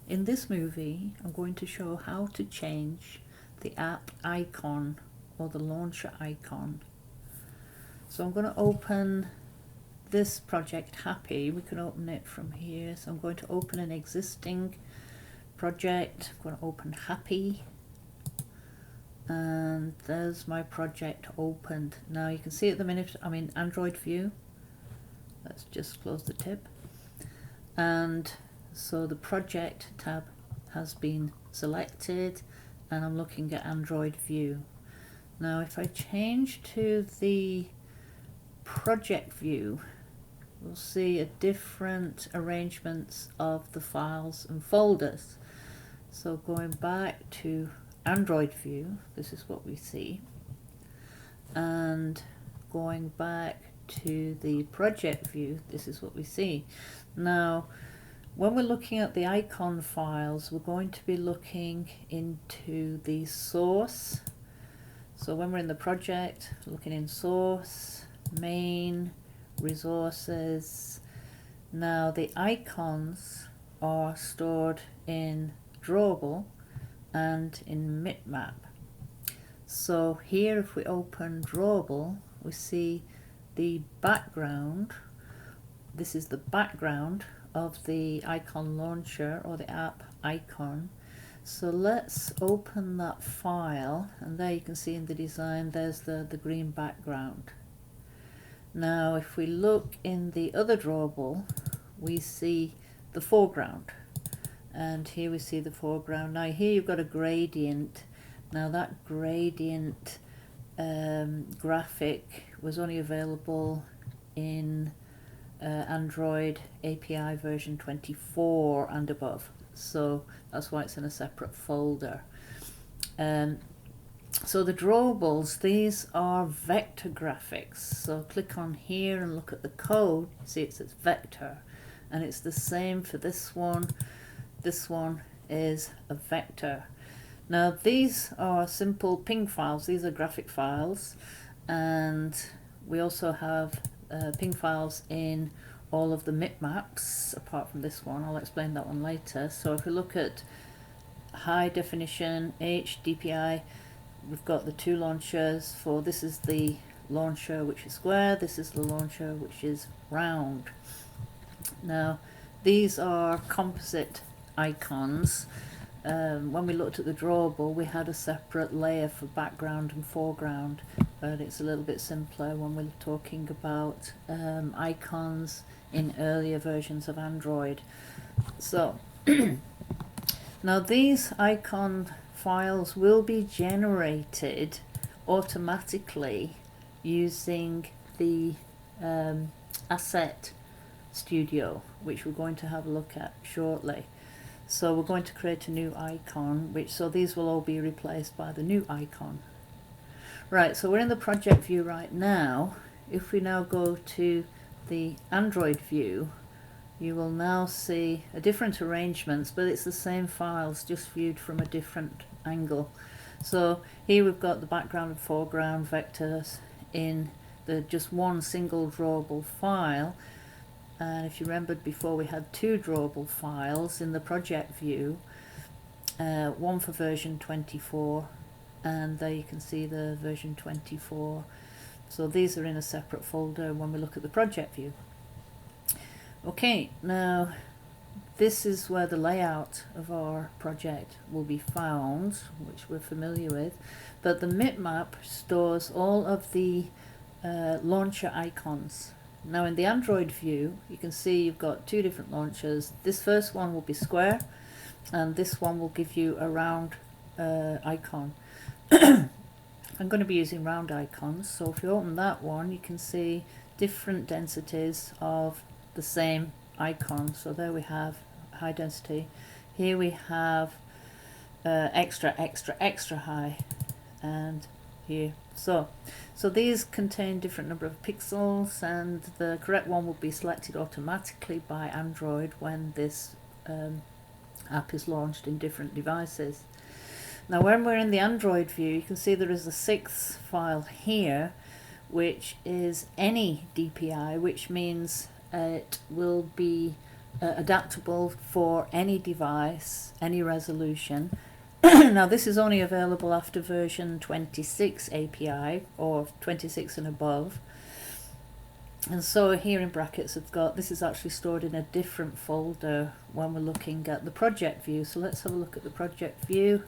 In this movie, I'm going to show how to change the app icon or the launcher icon. So I'm going to open this project Happy. We can open it from here. So I'm going to open an existing project. I'm going to open Happy. And there's my project opened. Now you can see at the minute I'm in Android view. Let's just close the tip. And so the project tab has been selected and I'm looking at Android view. Now if I change to the project view, we'll see a different arrangements of the files and folders. So going back to Android view, this is what we see, and going back to the project view, this is what we see. Now when we're looking at the icon files, we're going to be looking into the source. So when we're in the project, looking in source, main, resources. Now the icons are stored in drawable and in Mitmap. So here if we open drawable, we see the background. This is the background of the icon launcher or the app icon. So let's open that file, and there you can see in the design there's the green background. Now if we look in the other drawable, we see the foreground, and here we see the foreground. Now here you've got a gradient. Now that gradient graphic was only available in Android API version 24 and above, so that's why it's in a separate folder. So the drawables, these are vector graphics. So click on here and look at the code. See it says vector, and it's the same for this one. This one is a vector. Now these are simple PNG files. These are graphic files, and we also have PNG files in all of the Mitmaps apart from this one. I'll explain that one later. So if we look at high definition HDPI, we've got the two launchers. For this is the launcher which is square, this is the launcher which is round. Now these are composite icons. When we looked at the drawable, we had a separate layer for background and foreground, but it's a little bit simpler when we're talking about icons in earlier versions of Android. So now these icon files will be generated automatically using the Asset Studio, which we're going to have a look at shortly. So we're going to create a new icon, so these will all be replaced by the new icon. Right, so we're in the project view right now. If we now go to the Android view, you will now see a different arrangements, but it's the same files, just viewed from a different angle. So here we've got the background and foreground vectors in the just one single drawable file. And if you remembered before, we had two drawable files in the project view, one for version 24, and there you can see the version 24. So these are in a separate folder when we look at the project view. Okay, now this is where the layout of our project will be found, which we're familiar with, but the Mitmap stores all of the launcher icons. Now in the Android view, you can see you've got two different launchers. This first one will be square, and this one will give you a round icon. I'm going to be using round icons, so if you open that one, you can see different densities of the same icon. So there we have high density. Here we have extra high, and here. So these contain different number of pixels, and the correct one will be selected automatically by Android when this app is launched in different devices. Now when we're in the Android view, you can see there is a sixth file here, which is any DPI, which means it will be adaptable for any device, any resolution. Now this is only available after version 26 API or 26 and above. And so here in brackets I've got, this is actually stored in a different folder when we're looking at the project view. So let's have a look at the project view.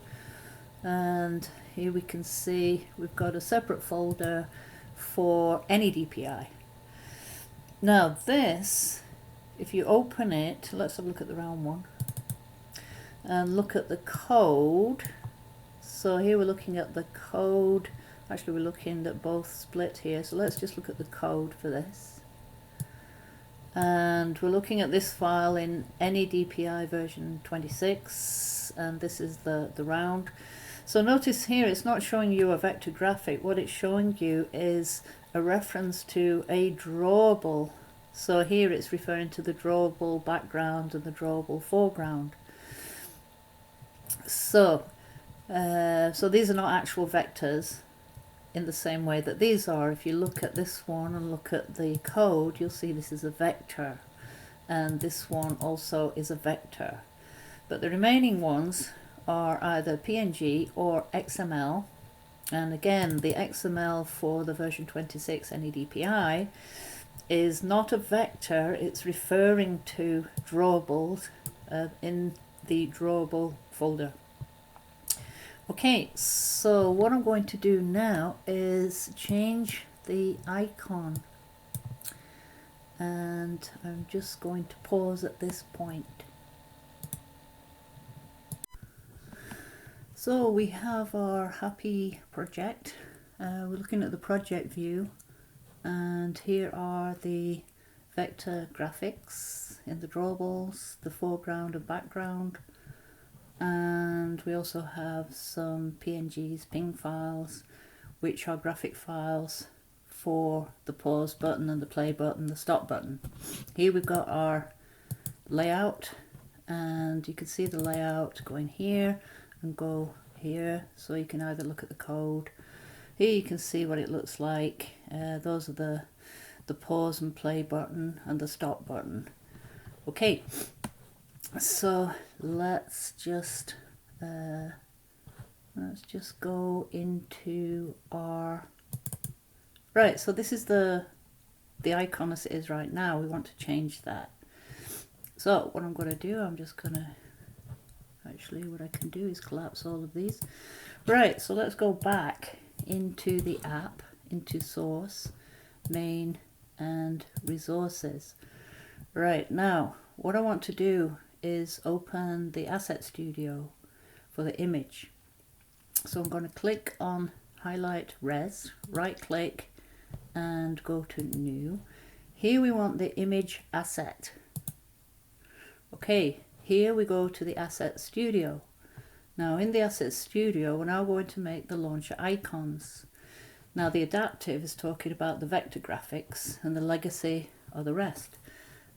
And here we can see we've got a separate folder for any DPI. Now this, if you open it, let's have a look at the round one and look at the code. So here we're looking at the code. Actually we're looking at both split here, so let's just look at the code for this. And we're looking at this file in any DPI version 26, and this is the round. So notice here it's not showing you a vector graphic. What it's showing you is a reference to a drawable. So here it's referring to the drawable background and the drawable foreground. So these are not actual vectors in the same way that these are. If you look at this one and look at the code, you'll see this is a vector, and this one also is a vector. But the remaining ones are either PNG or XML, and again the XML for the version 26 NeDPI is not a vector, it's referring to drawables in the drawable folder. Okay, so what I'm going to do now is change the icon, and I'm just going to pause at this point. So we have our happy project. We're looking at the project view, and here are the vector graphics in the drawables, the foreground and background. And we also have some PNGs, ping files, which are graphic files for the pause button and the play button, the stop button. Here we've got our layout, and you can see the layout going here and go here, so you can either look at the code. Here you can see what it looks like. Those are the pause and play button and the stop button. Okay. So let's just go into our right. So this is the icon as it is right now. We want to change that. So what I'm going to do, I'm just going to actually what I can do is collapse all of these. Right. So let's go back into the app, into source, main, and resources. Right now, what I want to do is open the Asset Studio for the image. So I'm going to click on Highlight Res, right click and go to New. Here we want the image asset. Okay, here we go to the Asset Studio. Now in the Asset Studio we're now going to make the launcher icons. Now the adaptive is talking about the vector graphics, and the legacy are the rest.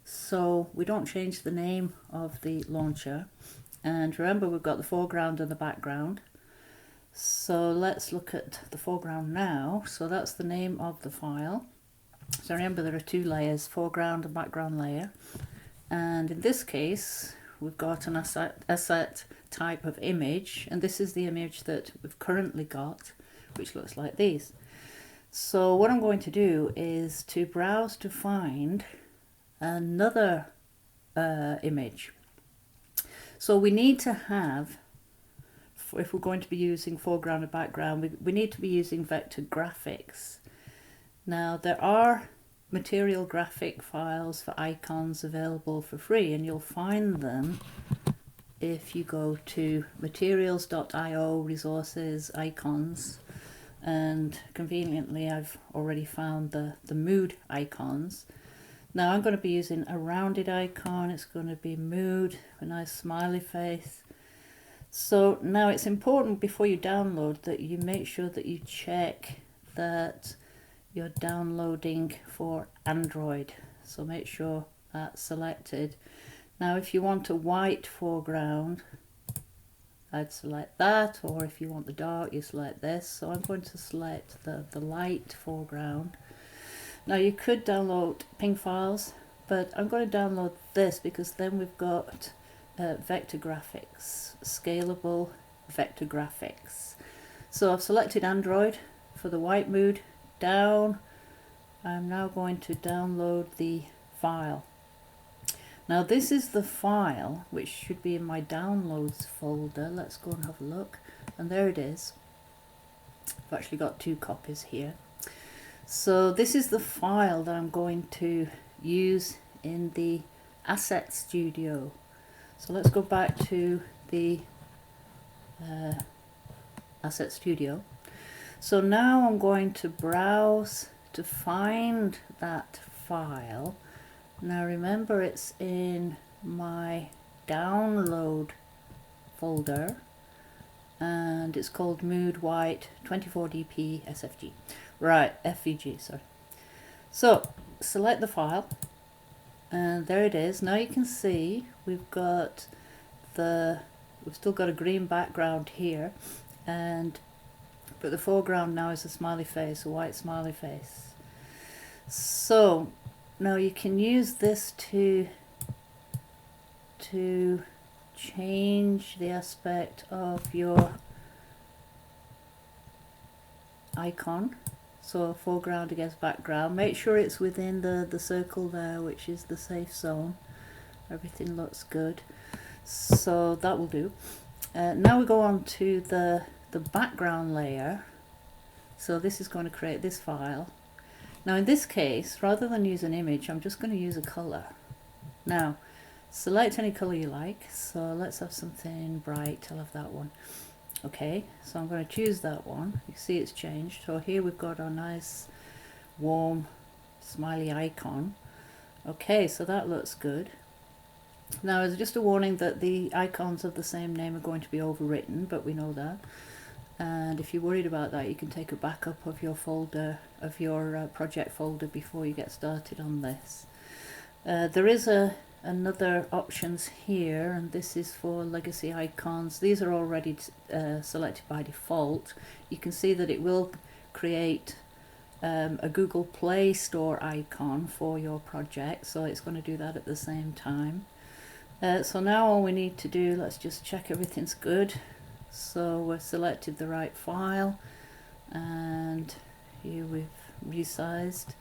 So we don't change the name of the launcher, and remember we've got the foreground and the background. So let's look at the foreground now. So that's the name of the file. So remember there are two layers, foreground and background layer, and in this case we've got an asset type of image, and this is the image that we've currently got, which looks like these. So what I'm going to do is to browse to find another image. So we need to have, if we're going to be using foreground and background, we need to be using vector graphics. Now there are material graphic files for icons available for free, and you'll find them if you go to materials.io, resources, icons, and conveniently I've already found the mood icons. Now I'm going to be using a rounded icon. It's going to be mood, a nice smiley face. So now it's important before you download that you make sure that you check that you're downloading for Android. So make sure that's selected. Now if you want a white foreground, I'd select that, or if you want the dark, you select this. So I'm going to select the light foreground. Now you could download ping files, but I'm going to download this because then we've got vector graphics, scalable vector graphics. So I've selected Android for the white mood down. I'm now going to download the file. Now this is the file which should be in my downloads folder. Let's go and have a look, and there it is. I've actually got 2 copies here. So this is the file that I'm going to use in the Asset Studio. So let's go back to the Asset Studio. So now I'm going to browse to find that file. Now remember, it's in my download folder and it's called Mood White 24dp SFG. Right, FVG, sorry. So select the file and there it is. Now you can see we've still got a green background here, but the foreground now is a smiley face, a white smiley face. So now you can use this to change the aspect of your icon. So foreground against background. Make sure it's within the circle there, which is the safe zone. Everything looks good. So that will do. Now we go on to the background layer. So this is going to create this file. Now in this case, rather than use an image, I'm just going to use a color. Now select any color you like. So let's have something bright. I'll have that one. Okay, so I'm going to choose that one. You see it's changed. So here we've got our nice warm smiley icon. Okay, so that looks good. Now there's just a warning that the icons of the same name are going to be overwritten, but we know that. And if you're worried about that, you can take a backup of your folder, of your project folder before you get started on this. There is another options here, and this is for legacy icons. These are already selected by default. You can see that it will create a Google Play Store icon for your project, so it's going to do that at the same time. So now all we need to do, let's just check everything's good. So we've selected the right file, and here we've resized,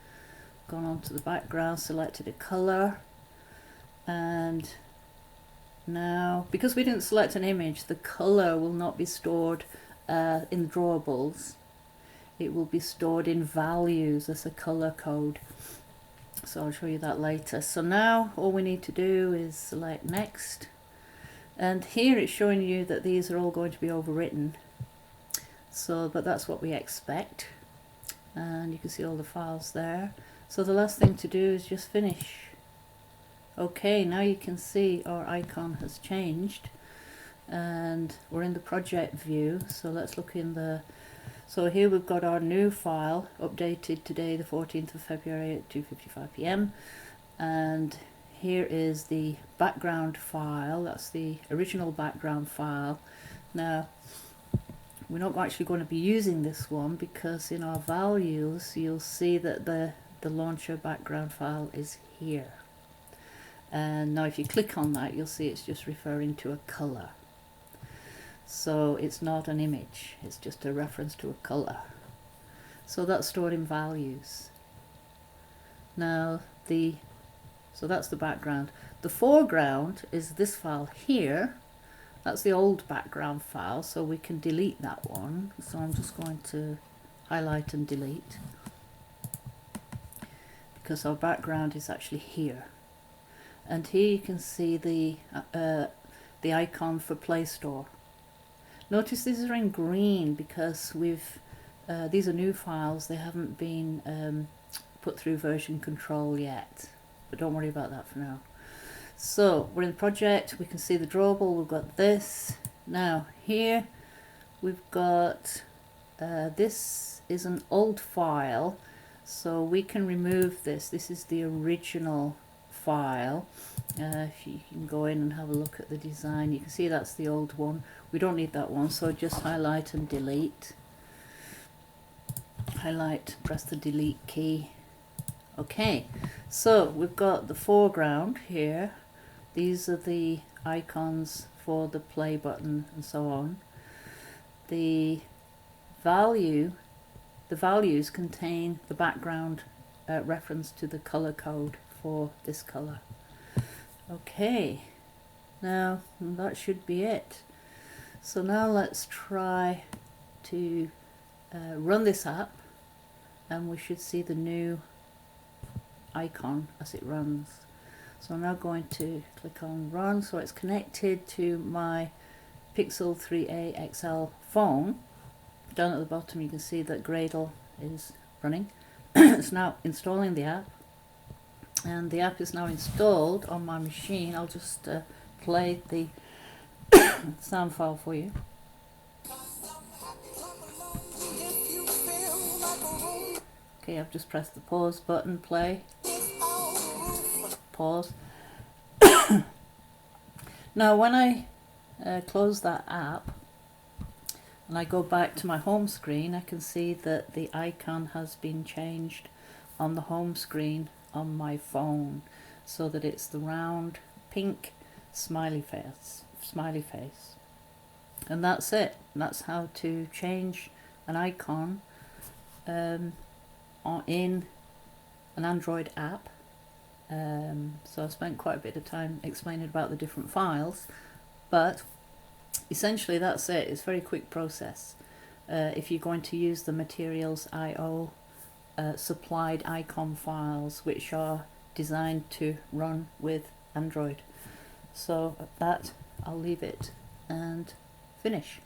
gone on to the background, selected a color, and now because we didn't select an image, the color will not be stored in drawables. It will be stored in values as a color code. So I'll show you that later. So now all we need to do is select next, and here it's showing you that these are all going to be overwritten. So, but that's what we expect, and you can see all the files there. So the last thing to do is just finish. Okay, now you can see our icon has changed, and we're in the project view. So let's look in the. So here we've got our new file, updated today the 14th of February at 2:55 p.m. and here is the background file. That's the original background file. Now we're not actually going to be using this one because in our values you'll see that the launcher background file is here, and now if you click on that you'll see it's just referring to a color. So it's not an image, it's just a reference to a color. So that's stored in values. Now so that's the background. The foreground is this file here. That's the old background file, so we can delete that one. So I'm just going to highlight and delete, because our background is actually here. And here you can see the icon for Play Store. Notice these are in green because these are new files. They haven't been put through version control yet, but don't worry about that for now. So we're in the project. We can see the drawable. We've got this. Now here we've got this is an old file, so we can remove this. This is the original file. If you can go in and have a look at the design, you can see that's the old one. We don't need that one, so just highlight and delete. Highlight, press the delete key. Okay, so we've got the foreground here. These are the icons for the play button and so on. The values contain the background reference to the color code for this color. Okay, now that should be it. So now let's try to run this app, and we should see the new icon as it runs. So I'm now going to click on run. So it's connected to my Pixel 3a XL phone. Down at the bottom you can see that Gradle is running. It's now installing the app, and the app is now installed on my machine. I'll just play the sound file for you. Okay, I've just pressed the pause button, play, pause. Now when I close that app and I go back to my home screen, I can see that the icon has been changed on the home screen on my phone, so that it's the round pink smiley face. And that's it. That's how to change an icon in an Android app. So I spent quite a bit of time explaining about the different files, but essentially that's it. It's a very quick process. If you're going to use the Materials.io supplied icon files, which are designed to run with Android. So at that, I'll leave it and finish.